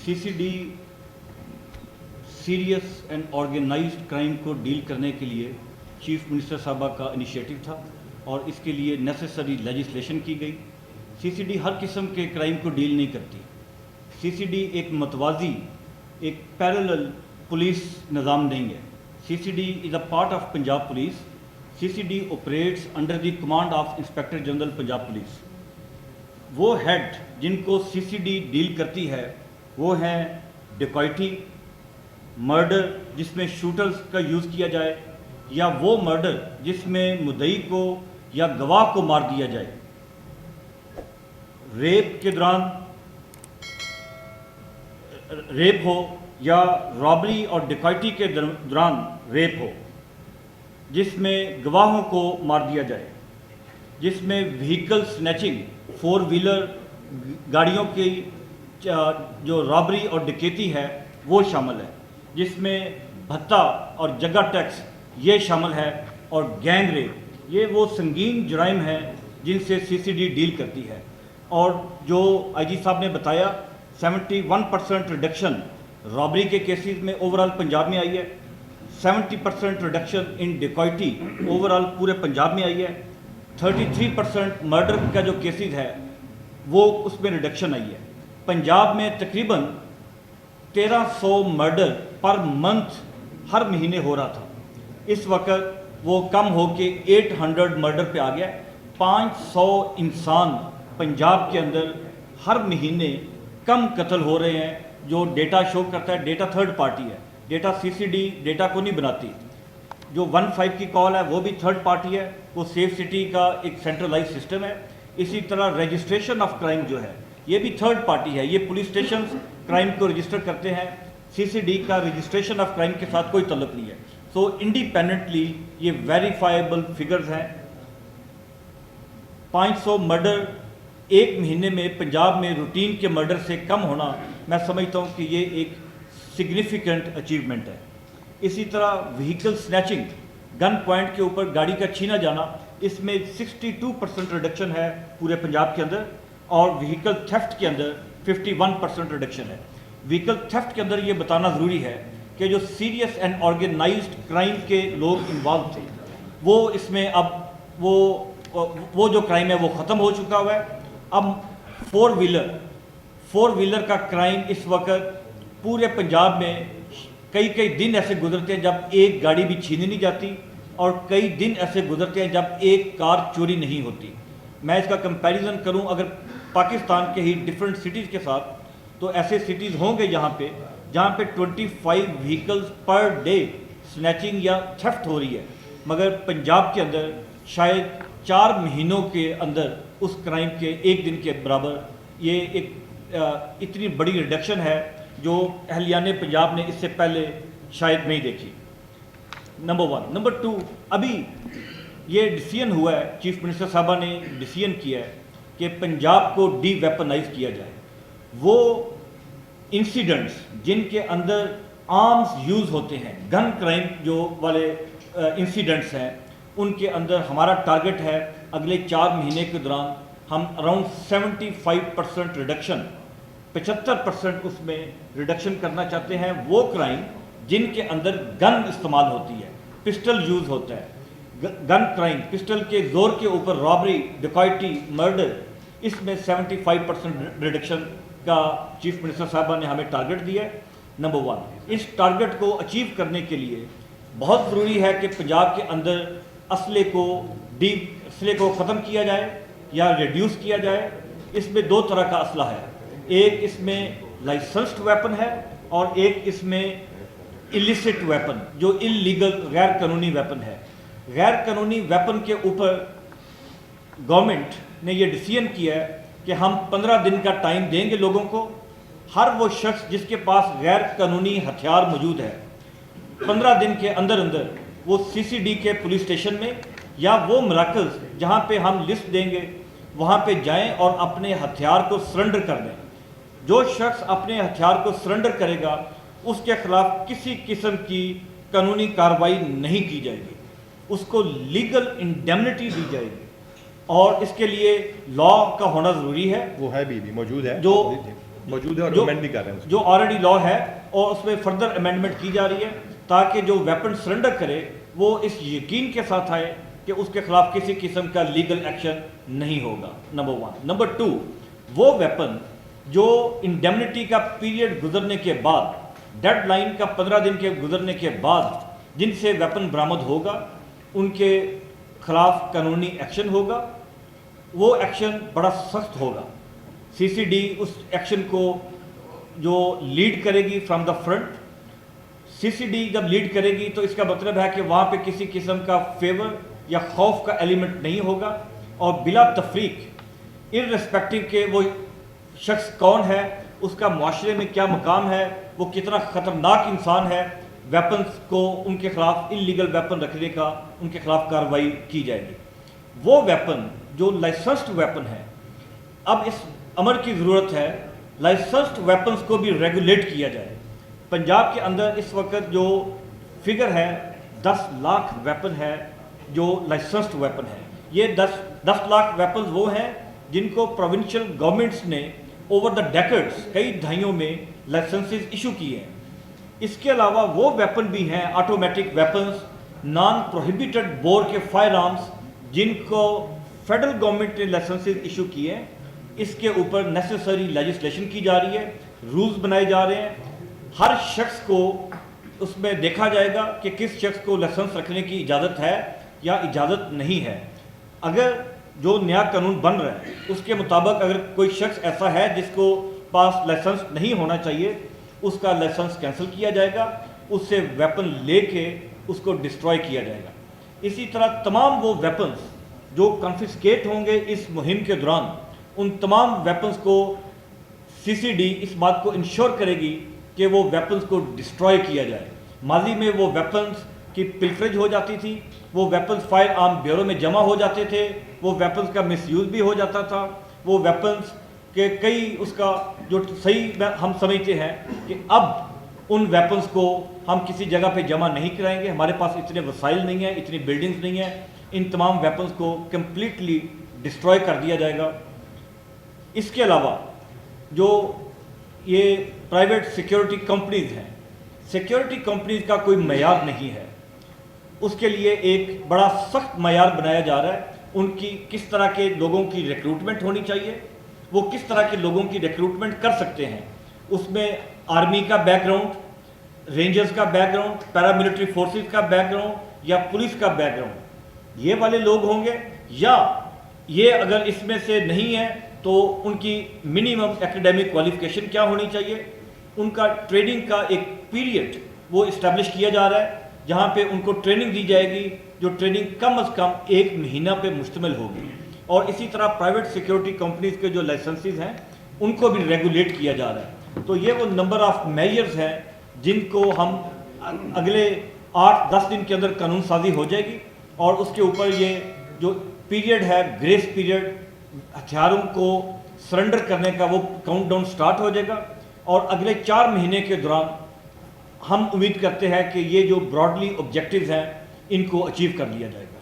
CCD serious and organised crime को deal करने के लिए चीफ मिनिस्टर साहबा का इनिशिएटिव था और इसके लिए नेसेसरी लेजिस्लेशन की गई। सीसीडी हर किस्म के क्राइम को डील नहीं करती। सीसीडी एक मतवाजी, एक पैरेलल पुलिस निज़ाम नहीं है। CCD is a part of Punjab police. CCD operates under the command of inspector general Punjab police. वो हेड जिनको सीसीडी डील करती है वो हैं डिकॉइटी, मर्डर जिसमें शूटर्स का यूज़ किया जाए, या वो मर्डर जिसमें मुद्दई को या गवाह को मार दिया जाए, रेप के दौरान रेप हो या रॉबरी और डिकॉइटी के दौरान रेप हो, जिसमें गवाहों को मार दिया जाए, जिसमें व्हीकल स्नैचिंग, 4 व्हीलर गाड़ियों की जो रॉबरी और डकैती है वो शामिल है, जिसमें भत्ता और जगह टैक्स ये शामिल है, और गैंग रेप, ये वो संगीन जुराइम हैं जिनसे सीसीडी डील करती है। और जो आईजी साहब ने बताया 71% रिडक्शन रॉबरी के केसेस में ओवरऑल पंजाब में आई है, 70% रिडक्शन इन डिकॉइटी ओवरऑल पूरे पंजाब में आई है, 33% मर्डर का जो केसेस है वो उसमें रिडक्शन आई है। पंजाब में तकरीबन 1300 मर्डर पर मंथ हर महीने हो रहा था। इस वक्त वो कम हो के 800 मर्डर पे आ गया। 500 इंसान पंजाब के अंदर हर महीने कम कत्ल हो रहे हैं, जो डेटा शो करता है। डेटा थर्ड पार्टी है, डेटा सीसीडी डेटा को नहीं बनाती। जो 15 की कॉल है वो भी थर्ड पार्टी है, वो सेफ सिटी का एक सेंट्रलाइज सिस्टम है। इसी तरह रजिस्ट्रेशन ऑफ क्राइम जो है ये भी थर्ड पार्टी है, ये पुलिस स्टेशन क्राइम को रजिस्टर करते हैं। सीसीडी का रजिस्ट्रेशन ऑफ क्राइम के साथ कोई तल्लुक नहीं है। सो इंडिपेंडेंटली ये वेरीफाइबल फिगर्स हैं। 500 मर्डर एक महीने में पंजाब में रूटीन के मर्डर से कम होना, मैं समझता हूँ कि ये एक सिग्निफिकेंट अचीवमेंट है। इसी तरह व्हीकल स्नैचिंग, गन पॉइंट के ऊपर गाड़ी का छीना जाना, इसमें 62% रिडक्शन है पूरे पंजाब के अंदर, और व्हीकल थेफ्ट के अंदर 51% रिडक्शन है। व्हीकल थेफ्ट के अंदर ये बताना ज़रूरी है कि जो सीरियस एंड ऑर्गेनाइज्ड क्राइम के लोग इन्वॉल्व थे वो इसमें अब वो जो क्राइम है वो ख़त्म हो चुका हुआ है। अब 4 व्हीलर का क्राइम इस वक्त पूरे पंजाब में कई दिन ऐसे गुजरते हैं जब एक गाड़ी भी छीनी नहीं जाती, और कई दिन ऐसे गुजरते हैं जब एक कार चोरी नहीं होती। मैं इसका कंपैरिजन करूं अगर पाकिस्तान के ही डिफरेंट सिटीज़ के साथ, तो ऐसे सिटीज़ होंगे जहां पे 25 व्हीकल्स पर डे स्नैचिंग या थेफ्ट हो रही है, मगर पंजाब के अंदर शायद 4 महीनों के अंदर उस क्राइम के एक दिन के बराबर ये एक इतनी बड़ी रिडक्शन है जो अहलियाने पंजाब ने इससे पहले शायद नहीं देखी। नंबर 1। नंबर 2, अभी ये डिसीजन हुआ है, चीफ मिनिस्टर साहबा ने डिसीजन किया है कि पंजाब को डी वेपनाइज किया जाए। वो इंसिडेंट्स जिनके अंदर आर्म्स यूज़ होते हैं, गन क्राइम जो वाले इंसिडेंट्स हैं, उनके अंदर हमारा टारगेट है अगले 4 महीने के दौरान हम अराउंड 75% रिडक्शन, 75% उसमें रिडक्शन करना चाहते हैं। वो क्राइम जिनके अंदर गन इस्तेमाल होती है, पिस्टल यूज़ होता है, गन क्राइम, पिस्टल के ज़ोर के ऊपर रॉबरी, डिकॉइटी, मर्डर, इसमें 75% रिडक्शन का चीफ मिनिस्टर साहबा ने हमें टारगेट दिया है। नंबर 1, इस टारगेट को अचीव करने के लिए बहुत ज़रूरी है कि पंजाब के अंदर असले को ख़त्म किया जाए या रिड्यूस किया जाए। इसमें 2 तरह का असला है, एक इसमें लाइसेंस्ड वेपन है और एक इसमें इलिसिट वेपन, जो इलीगल गैर कानूनी वेपन है। गैर कानूनी वेपन के ऊपर गवर्नमेंट ने ये डिसीजन किया है कि हम 15 दिन का टाइम देंगे लोगों को। हर वो शख्स जिसके पास गैर कानूनी हथियार मौजूद है, 15 दिन के अंदर अंदर वो सीसीडी के पुलिस स्टेशन में या वो मराकज़ जहाँ पे हम लिस्ट देंगे वहाँ पे जाएं और अपने हथियार को सरेंडर कर दें। जो शख्स अपने हथियार को सरेंडर करेगा उसके खिलाफ किसी किस्म की कानूनी कार्रवाई नहीं की जाएगी, उसको लीगल इंडेमनिटी दी जाएगी। और इसके लिए लॉ का होना ज़रूरी है। वो है भी मौजूद है। जो موجود ہے اور جو امینڈ بھی کر رہے ہیں جو آلریڈی لا ہے اور اس میں فردر امینڈمنٹ کی جا رہی ہے تاکہ جو ویپن سرنڈر کرے وہ اس یقین کے ساتھ آئے کہ اس کے خلاف کسی قسم کا لیگل ایکشن نہیں ہوگا، نمبر 1۔ نمبر 2، وہ ویپن جو انڈیمنٹی کا پیریڈ گزرنے کے بعد، ڈیڈ لائن کا 15 دن کے گزرنے کے بعد جن سے ویپن برآمد ہوگا ان کے خلاف قانونی ایکشن ہوگا۔ وہ ایکشن بڑا سخت ہوگا۔ سی سی ڈی اس ایکشن کو جو لیڈ کرے گی from the front. C C D جب لیڈ کرے گی تو اس کا مطلب ہے کہ وہاں پہ کسی قسم کا فیور یا خوف کا ایلیمنٹ نہیں ہوگا، اور بلا تفریق ارریسپیکٹو کہ وہ شخص کون ہے، اس کا معاشرے میں کیا مقام ہے، وہ کتنا خطرناک انسان ہے، ویپنز کو ان کے خلاف انلیگل ویپن رکھنے کا ان کے خلاف کارروائی کی جائے گی۔ وہ ویپن جو لائسنسڈ ویپن ہے، اب اس امر کی ضرورت ہے لائسنسڈ ویپنز کو بھی ریگولیٹ کیا جائے۔ پنجاب کے اندر اس وقت جو فگر ہے 10 لاکھ ویپن ہے جو لائسنسڈ ویپن ہے۔ یہ 10 لاکھ ویپنز وہ ہیں جن کو پروونشل گورنمنٹس نے اوور دا ڈیکڈز کئی دہائیوں میں لائسنسز ایشو کیے ہیں۔ اس کے علاوہ وہ ویپن بھی ہیں automatic weapons non prohibited bore کے فائر آرمز جن کو فیڈرل گورنمنٹ نے لائسنسز ایشو کیے ہیں۔ اس کے اوپر نیسیسری لیجسلیشن کی جا رہی ہے، رولز بنائے جا رہے ہیں۔ ہر شخص کو اس میں دیکھا جائے گا کہ کس شخص کو لائسنس رکھنے کی اجازت ہے یا اجازت نہیں ہے۔ اگر جو نیا قانون بن رہا ہے اس کے مطابق اگر کوئی شخص ایسا ہے جس کو پاس لائسنس نہیں ہونا چاہیے، اس کا لائسنس کینسل کیا جائے گا، اس سے ویپن لے کے اس کو ڈسٹروائے کیا جائے گا۔ اسی طرح تمام وہ ویپنز جو کنفسکیٹ ہوں گے اس مہم کے دوران، ان تمام ویپنز کو سی سی ڈی اس بات کو انشور کرے گی کہ وہ ویپنز کو ڈسٹروائے کیا جائے۔ ماضی میں وہ ویپنز کی پلفریج ہو جاتی تھی، وہ ویپنز فائر آرم بیورو میں جمع ہو جاتے تھے، وہ ویپنز کا مس یوز بھی ہو جاتا تھا، وہ ویپنز کے کئی اس کا جو صحیح ہم سمجھتے ہیں کہ اب ان ویپنز کو ہم کسی جگہ پہ جمع نہیں کرائیں گے، ہمارے پاس اتنے وسائل نہیں ہیں، اتنی بلڈنگز نہیں ہیں، ان تمام ویپنز کو کمپلیٹلی ڈسٹروائے کر دیا جائے گا۔ اس کے علاوہ جو یہ پرائیویٹ سیکیورٹی کمپنیز ہیں، سیکیورٹی کمپنیز کا کوئی معیار نہیں ہے، اس کے لیے ایک بڑا سخت معیار بنایا جا رہا ہے۔ ان کی کس طرح کے لوگوں کی ریکروٹمنٹ ہونی چاہیے، وہ کس طرح کے لوگوں کی ریکروٹمنٹ کر سکتے ہیں۔ اس میں آرمی کا بیک گراؤنڈ، رینجرز کا بیک گراؤنڈ، پیراملٹری فورسز کا بیک گراؤنڈ یا پولیس کا بیک گراؤنڈ، یہ والے لوگ ہوں گے، یا یہ اگر اس میں سے نہیں ہے تو ان کی منیمم ایکیڈیمک کوالیفیکیشن کیا ہونی چاہیے۔ ان کا ٹریننگ کا ایک پیریڈ وہ اسٹیبلش کیا جا رہا ہے جہاں پہ ان کو ٹریننگ دی جائے گی، جو ٹریننگ کم از کم 1 مہینہ پہ مشتمل ہوگی۔ اور اسی طرح پرائیویٹ سیکیورٹی کمپنیز کے جو لائسنسز ہیں ان کو بھی ریگولیٹ کیا جا رہا ہے۔ تو یہ وہ نمبر آف میجرز ہیں جن کو ہم اگلے 8-10 دن کے اندر قانون سازی ہو جائے گی، اور اس کے اوپر یہ جو پیریڈ ہے گریس پیریڈ ہتھیاروں کو سرنڈر کرنے کا وہ کاؤنٹ ڈاؤن سٹارٹ ہو جائے گا، اور اگلے 4 مہینے کے دوران ہم امید کرتے ہیں کہ یہ جو براڈلی آبجیکٹیوز ہیں ان کو اچیو کر لیا جائے گا۔